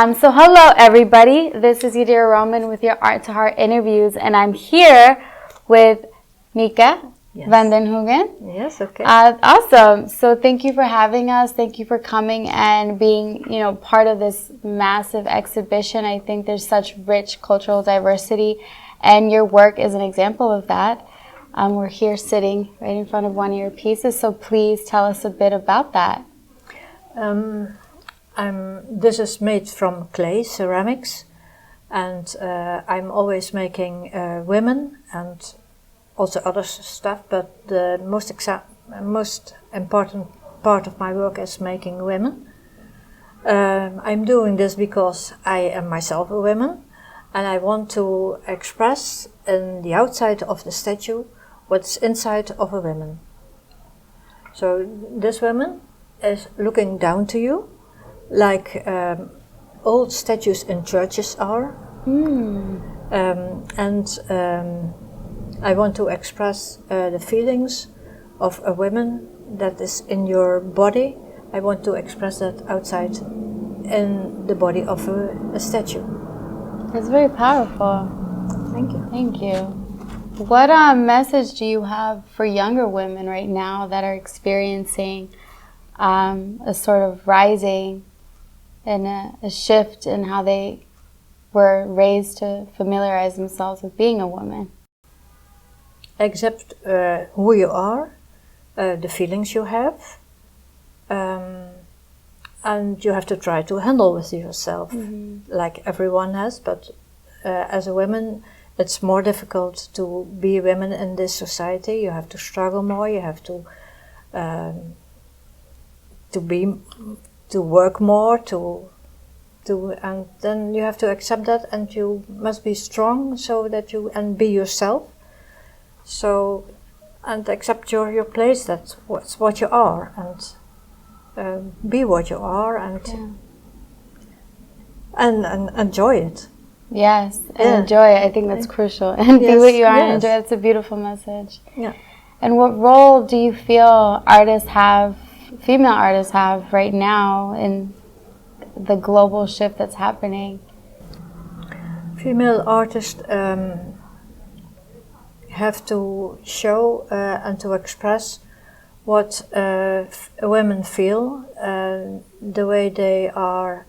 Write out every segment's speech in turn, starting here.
So hello everybody, this is Yadira Roman with your Art2Heart interviews, and I'm here with Mieke van den Hoogen. Yes, okay. Awesome. So thank you for having us. Thank you for coming and being, part of this massive exhibition. I think there's such rich cultural diversity, and your work is an example of that. We're here sitting right in front of one of your pieces, so please tell us a bit about that. This is made from clay, ceramics, and I'm always making women and also other stuff, but the most important part of my work is making women. I'm doing this because I am myself a woman, and I want to express in the outside of the statue what's inside of a woman. So this woman is looking down to you, like old statues in churches are. I want to express the feelings of a woman that is in your body. I want to express that outside in the body of a statue. That's very powerful. Thank you. Thank you. What message do you have for younger women right now that are experiencing a sort of rising and a shift in how they were raised to familiarize themselves with being a woman? Accept who you are, the feelings you have, and you have to try to handle with yourself, like everyone has, but as a woman it's more difficult to be a woman in this society. You have to struggle more, you have to work more, and then you have to accept that, and you must be strong so that you and be yourself. So, and accept your place. That's what you are, and be what you are, and enjoy it. Yes, and enjoy it. I think that's crucial. And be what you are and enjoy it. It's a beautiful message. Yeah. And what role do you feel female artists have right now in the global shift that's happening? Female artists have to show and to express what women feel, the way they are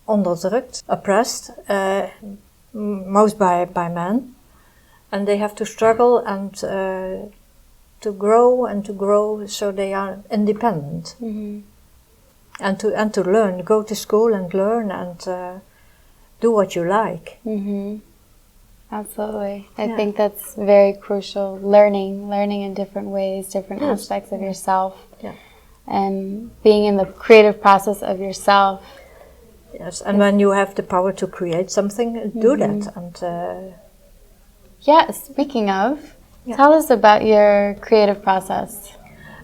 onderdrukt, oppressed, most by men, and they have to struggle and to grow so they are independent. And to learn, go to school and learn and do what you like. Absolutely. I think that's very crucial. Learning in different ways, different aspects of yourself, and being in the creative process of yourself. Yes, and when you have the power to create something, do that. And speaking of, tell us about your creative process.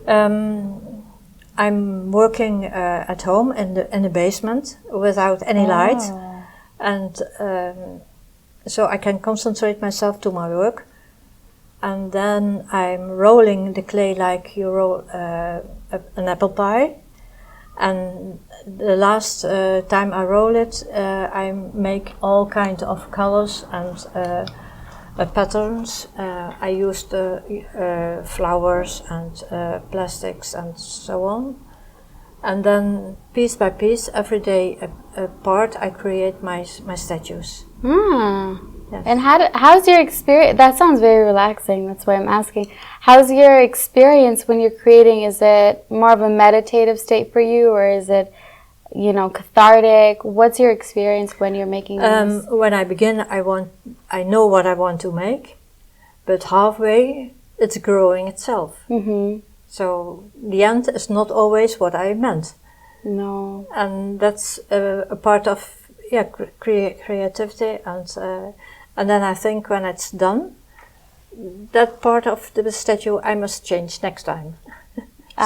I'm working at home in the basement without any light, and so I can concentrate myself to my work. And then I'm rolling the clay like you roll an apple pie. And the last time I roll it, I make all kinds of colors and patterns. I used flowers and plastics and so on. And then piece by piece, every day a part, I create my statues. Yes. And how's your experience? That sounds very relaxing. That's why I'm asking. How's your experience when you're creating? Is it more of a meditative state for you, or is it, cathartic? What's your experience when you're making this? When I begin, I know what I want to make, but halfway it's growing itself. So the end is not always what I meant. No. And that's a part of creativity, and then I think when it's done, that part of the statue I must change next time.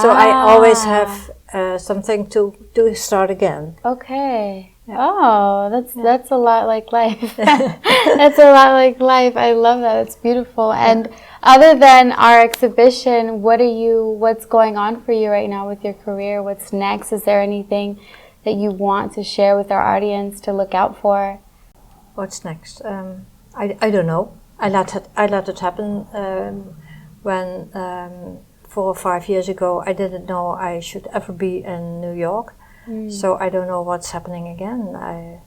So I always have something to start again. Okay. Yeah. Oh, that's a lot like life. That's a lot like life. I love that. It's beautiful. And other than our exhibition, what's going on for you right now with your career? What's next? Is there anything that you want to share with our audience to look out for? What's next? I don't know. I let it happen. When 4 or 5 years ago, I didn't know I should ever be in New York. So I don't know what's happening again.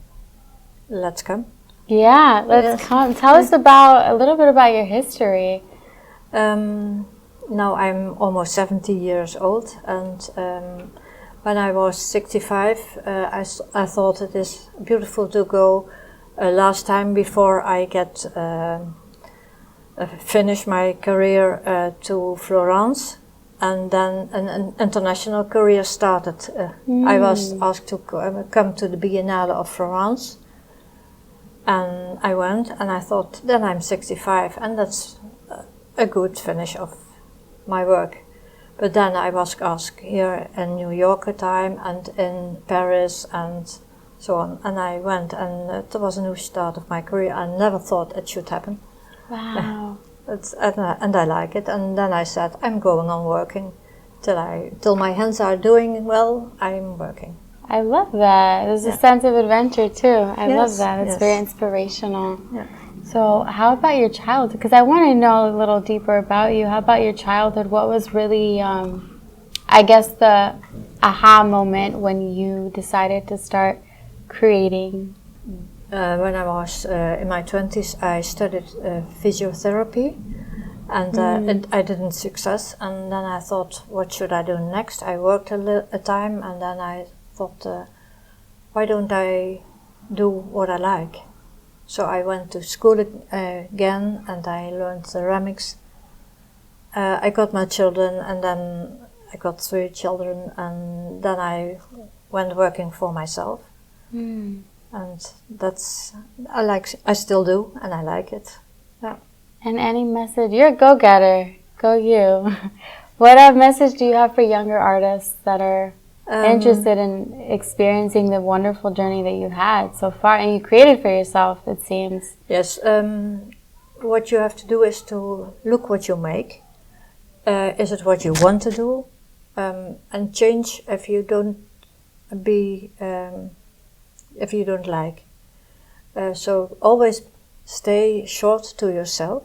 Let's come. Yeah, let's come. Tell us a little bit about your history. Now I'm almost 70 years old, and when I was 65, I thought it is beautiful to go last time before I get finish my career to Florence, and then an international career started. I was asked to come to the Biennale of Florence, and I went, and I thought, then I'm 65, and that's a good finish of my work. But then I was asked here in New York a time, and in Paris, and so on. And I went, and it was a new start of my career. I never thought it should happen. Wow. And I like it. And then I said, I'm going on working till my hands are doing well. I'm working. I love that. There's a sense of adventure too. I love that. It's very inspirational. Yeah. So how about your childhood? Because I want to know a little deeper about you. How about your childhood? What was really, I guess, the aha moment when you decided to start creating? When I was in my 20s, I studied physiotherapy, and I didn't success. And then I thought, what should I do next? I worked a time, and then I thought, why don't I do what I like? So I went to school again, and I learned ceramics. I got my children, and then I got 3 children, and then I went working for myself. And that's, I still do, and I like it. Yeah. And any message? You're a go-getter. Go you. What message do you have for younger artists that are interested in experiencing the wonderful journey that you've had so far, and you created for yourself, it seems? Yes. What you have to do is to look what you make. Is it what you want to do? And change if you don't if you don't like. So always stay short to yourself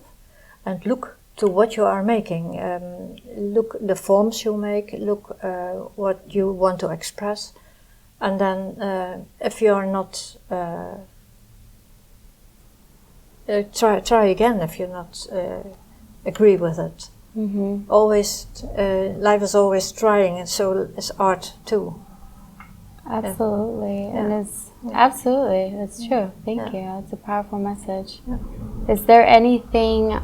and look to what you are making. Look the forms you make, look what you want to express, and then if you're not, try again if you're not agree with it. Always, life is always trying, and so is art too. Absolutely, and it's absolutely, that's true. Thank you. It's a powerful message. Is there anything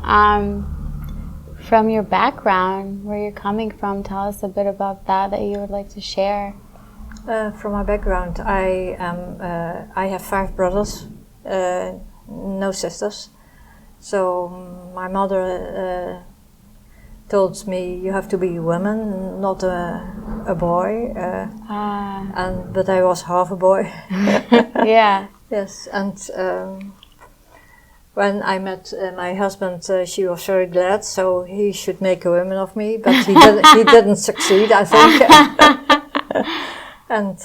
from your background, where you're coming from? Tell us a bit about that you would like to share. From my background, I have 5 brothers, no sisters. So my mother told me, you have to be a woman, not a boy. But I was half a boy. Yeah. Yes, and when I met my husband, she was very glad, so he should make a woman of me, but he didn't succeed, I think. And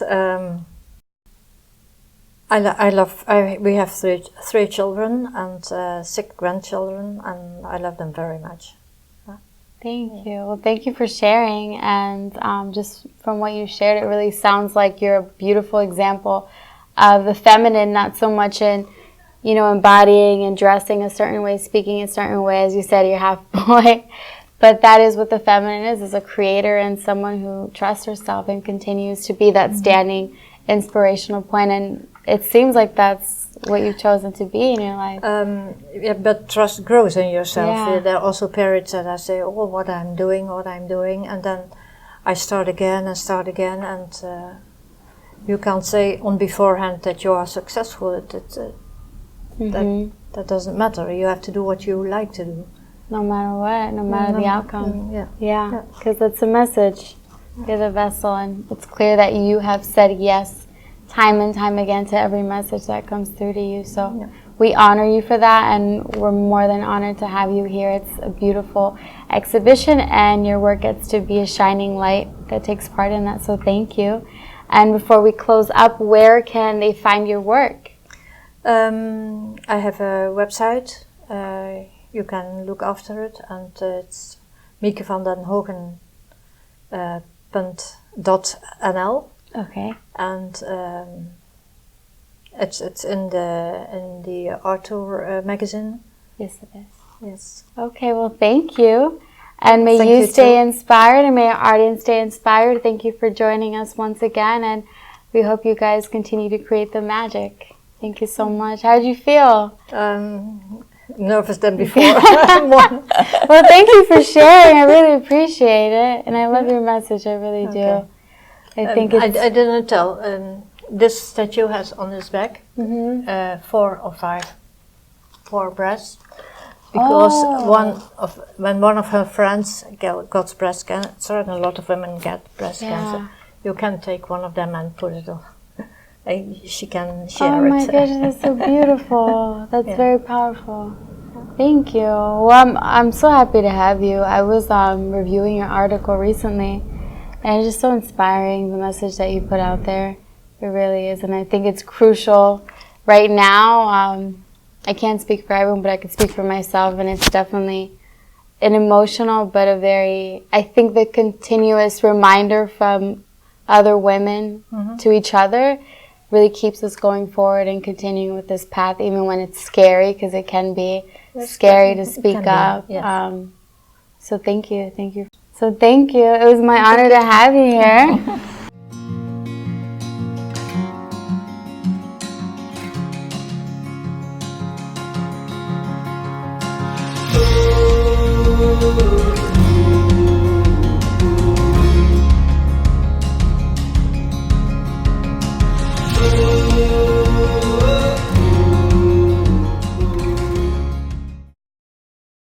we have three children and 6 grandchildren, and I love them very much. Thank you. Well, thank you for sharing. And just from what you shared, it really sounds like you're a beautiful example of the feminine, not so much in, embodying and dressing a certain way, speaking a certain way. As you said, you're half boy. But that is what the feminine is a creator and someone who trusts herself and continues to be that standing inspirational point. And it seems like that's what you've chosen to be in your life. But trust grows in yourself. Yeah. There are also periods that I say, what I'm doing, and then I start again, and you can't say on beforehand that you are successful. That doesn't matter. You have to do what you like to do. No matter what, no matter the outcome. Yeah. Because it's a message. You're the vessel, and it's clear that you have said yes time and time again to every message that comes through to you. So we honor you for that, and we're more than honored to have you here. It's a beautiful exhibition, and your work gets to be a shining light that takes part in that. So thank you. And before we close up, where can they find your work? I have a website. You can look after it, and it's Mieke van den Hoogen .nl. Okay. And it's in the ArtTour magazine. Yes, it is. Yes. Okay, well, thank you. And may Thank you you stay too. inspired, and may our audience stay inspired. Thank you for joining us once again, and we hope you guys continue to create the magic. Thank you so much. How did you feel? Nervous than before. Well, thank you for sharing. I really appreciate it, and I love your message. I really do. Okay. I think it's... I didn't tell. This statue has on his back 4 or 5 breasts, because when one of her friends got breast cancer, and a lot of women get breast cancer, you can take one of them and put it on. She can share it. Oh my gosh, that's so beautiful. That's very powerful. Thank you. Well, I'm so happy to have you. I was reviewing your article recently, and it's just so inspiring, the message that you put out there. It really is, and I think it's crucial right now. I can't speak for everyone, but I can speak for myself, and it's definitely an emotional, but a very, I think the continuous reminder from other women to each other really keeps us going forward and continuing with this path, even when it's scary, because it can be scary to speak up. Yes. So thank you. So thank you. It was my honor to have you here.